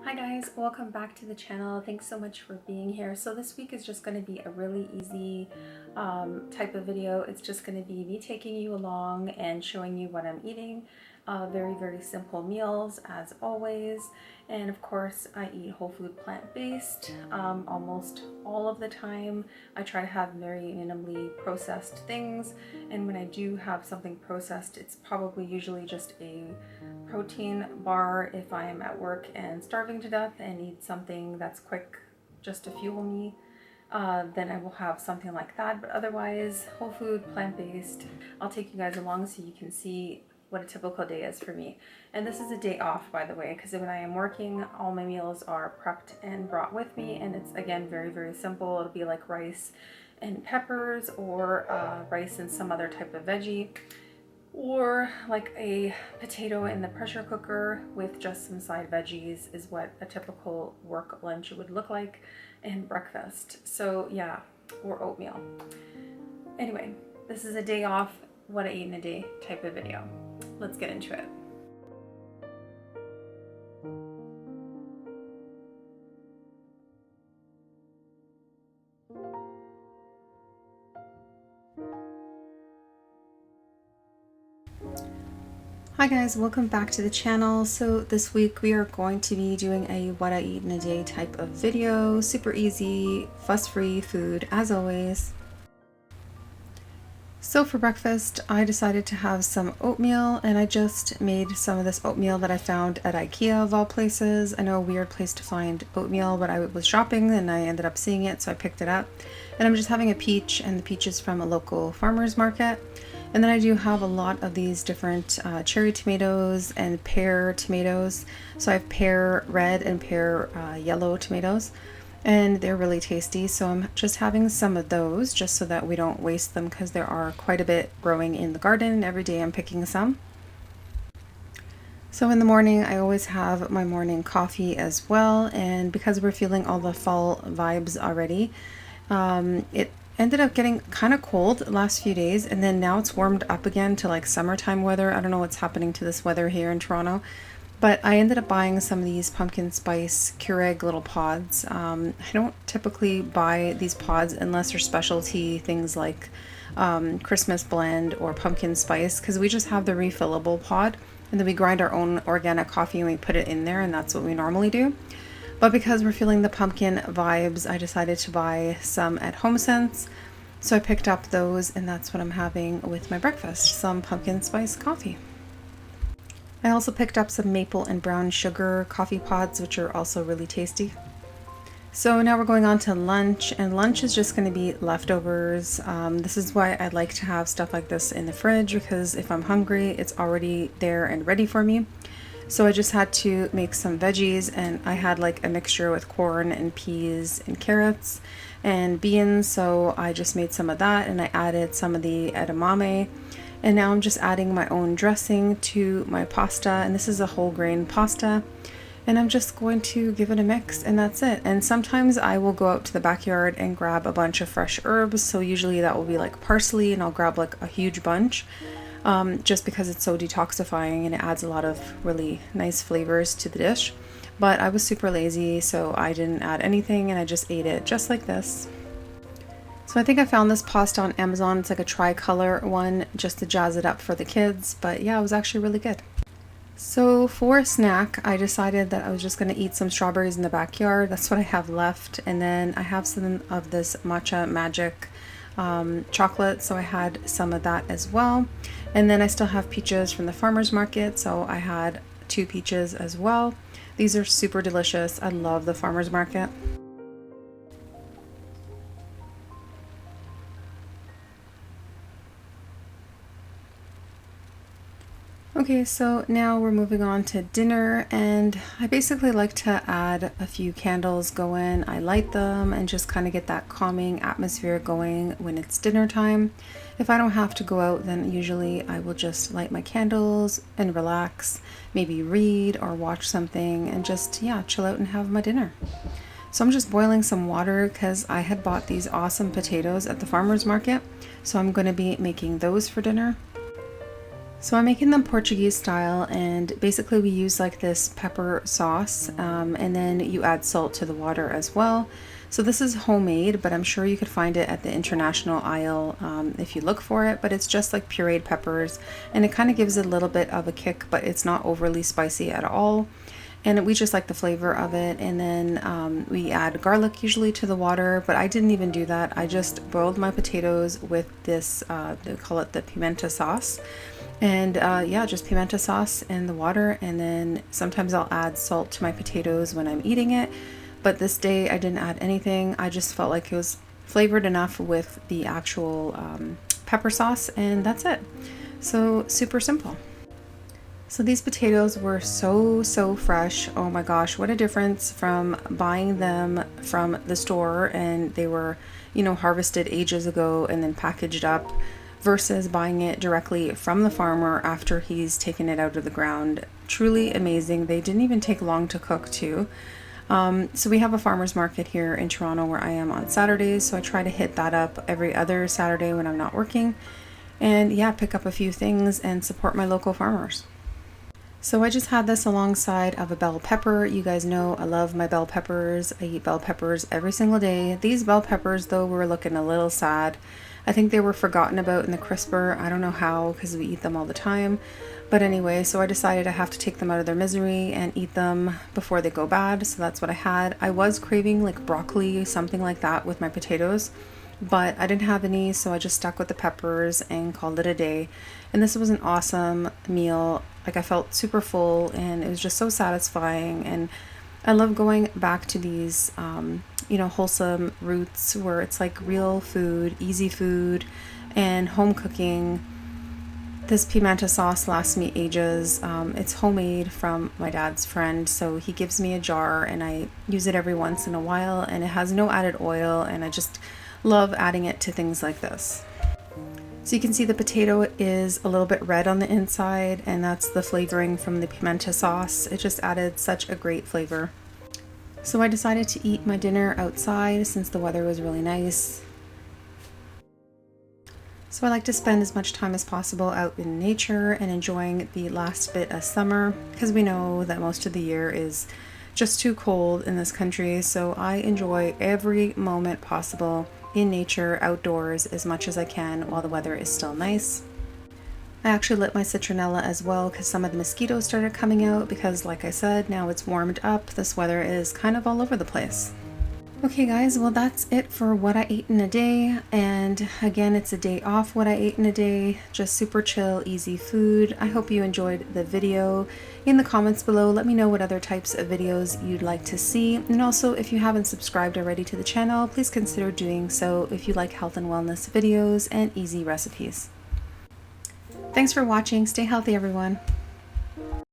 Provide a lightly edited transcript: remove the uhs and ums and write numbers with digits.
Hi guys, welcome back to the channel. Thanks so much for being here. So this week is just going to be a really easy type of video. It's just going to be me taking you along and showing you what I'm eating. Very simple meals as always. And of course I eat whole food plant-based almost all of the time. I try to have very minimally processed things, and when I do have something processed, it's probably usually just a protein bar if I am at work and starving to death and need something that's quick just to fuel me. Then I will have something like that, but otherwise whole food, plant-based. I'll take you guys along so you can see what a typical day is for me. And this is a day off, by the way, because when I am working, all my meals are prepped and brought with me, and it's again very simple. It'll be like rice and peppers, or rice and some other type of veggie, or like a potato in the pressure cooker with just some side veggies is what a typical work lunch would look like, and breakfast. So yeah, or oatmeal. Anyway, this is a day off, what I eat in a day type of video. Let's get into it. Hi guys, welcome back to the channel. So this week we are going to be doing a what I eat in a day type of video. Super easy, fuss-free food as always. So for breakfast, I decided to have some oatmeal, and I just made some of this oatmeal that I found at IKEA of all places. I know a weird place to find oatmeal, but I was shopping and I ended up seeing it, so I picked it up. And I'm just having a peach, and the peach is from a local farmer's market. And then I do have a lot of these different cherry tomatoes and pear tomatoes. So I have pear red and pear yellow tomatoes, and they're really tasty. So I'm just having some of those just so that we don't waste them, because there are quite a bit growing in the garden. Every day I'm picking some. So in the morning, I always have my morning coffee as well. And because we're feeling all the fall vibes already, it ended up getting kind of cold the last few days, and then now it's warmed up again to like summertime weather. I don't know what's happening to this weather here in Toronto, but I ended up buying some of these pumpkin spice Keurig little pods. I don't typically buy these pods unless they're specialty things like Christmas blend or pumpkin spice, because we just have the refillable pod, and then we grind our own organic coffee and we put it in there, and that's what we normally do. But because we're feeling the pumpkin vibes, I decided to buy some at HomeSense. So I picked up those, and that's what I'm having with my breakfast, some pumpkin spice coffee. I also picked up some maple and brown sugar coffee pods, which are also really tasty. So now we're going on to lunch, and lunch is just going to be leftovers. This is why I like to have stuff like this in the fridge, because if I'm hungry, it's already there and ready for me. So I just had to make some veggies, and I had like a mixture with corn and peas and carrots and beans. So I just made some of that, and I added some of the edamame. And now I'm just adding my own dressing to my pasta, and this is a whole grain pasta. And I'm just going to give it a mix, and that's it. And sometimes I will go out to the backyard and grab a bunch of fresh herbs. So usually that will be like parsley, and I'll grab like a huge bunch. Just because it's so detoxifying and it adds a lot of really nice flavors to the dish. But I was super lazy, so I didn't add anything, and I just ate it just like this. So I think I found this pasta on Amazon. It's like a tricolor one just to jazz it up for the kids. But yeah, it was actually really good. So for a snack, I decided that I was just going to eat some strawberries in the backyard. That's what I have left. And then I have some of this matcha magic chocolate, so I had some of that as well. And then I still have peaches from the farmer's market, so I had 2 peaches as well. These are super delicious. I love the farmer's market. Okay, so now we're moving on to dinner, and I basically like to add a few candles going. I light them and just kind of get that calming atmosphere going when it's dinner time. If I don't have to go out, then usually I will just light my candles and relax, maybe read or watch something, and just, yeah, chill out and have my dinner. So I'm just boiling some water because I had bought these awesome potatoes at the farmer's market, so I'm going to be making those for dinner. So I'm making them Portuguese style, and basically we use like this pepper sauce, and then you add salt to the water as well. So this is homemade, but I'm sure you could find it at the international aisle if you look for it, but it's just like pureed peppers, and it kind of gives it a little bit of a kick, but it's not overly spicy at all. And we just like the flavor of it. And then we add garlic usually to the water, but I didn't even do that. I just boiled my potatoes with this, they call it the pimenta sauce. And yeah, just pimenta sauce in the water. And then sometimes I'll add salt to my potatoes when I'm eating it. But this day I didn't add anything. I just felt like it was flavored enough with the actual pepper sauce, and that's it. So super simple. So these potatoes were so fresh. Oh my gosh, what a difference from buying them from the store and they were, you know, harvested ages ago and then packaged up, versus buying it directly from the farmer after he's taken it out of the ground. Truly amazing. They didn't even take long to cook too. So we have a farmer's market here in Toronto where I am on Saturdays, so I try to hit that up every other Saturday when I'm not working, and yeah, pick up a few things and support my local farmers. So I just had this alongside of a bell pepper. You guys know I love my bell peppers. I eat bell peppers every single day. These bell peppers though were looking a little sad. I think they were forgotten about in the crisper. I don't know how, because we eat them all the time. But anyway, so I decided I have to take them out of their misery and eat them before they go bad. So that's what I had. I was craving like broccoli, something like that with my potatoes, but I didn't have any, so I just stuck with the peppers and called it a day. And this was an awesome meal. Like, I felt super full and it was just so satisfying. And I love going back to these, you know, wholesome roots where it's like real food, easy food, and home cooking. This pimenta sauce lasts me ages. It's homemade from my dad's friend, so he gives me a jar and I use it every once in a while, and it has no added oil, and I just love adding it to things like this. So you can see the potato is a little bit red on the inside, and that's the flavoring from the pimenta sauce. It just added such a great flavor. So I decided to eat my dinner outside since the weather was really nice. So I like to spend as much time as possible out in nature and enjoying the last bit of summer, because we know that most of the year is just too cold in this country. So I enjoy every moment possible in nature, outdoors, as much as I can while the weather is still nice. I actually lit my citronella as well because some of the mosquitoes started coming out, because like I said, now it's warmed up. This weather is kind of all over the place. Okay guys, well that's it for what I ate in a day, and again, it's a day off what I ate in a day, just super chill, easy food. I hope you enjoyed the video. In the comments below, let me know what other types of videos you'd like to see, and also if you haven't subscribed already to the channel, please consider doing so if you like health and wellness videos and easy recipes. Thanks for watching. Stay healthy, everyone.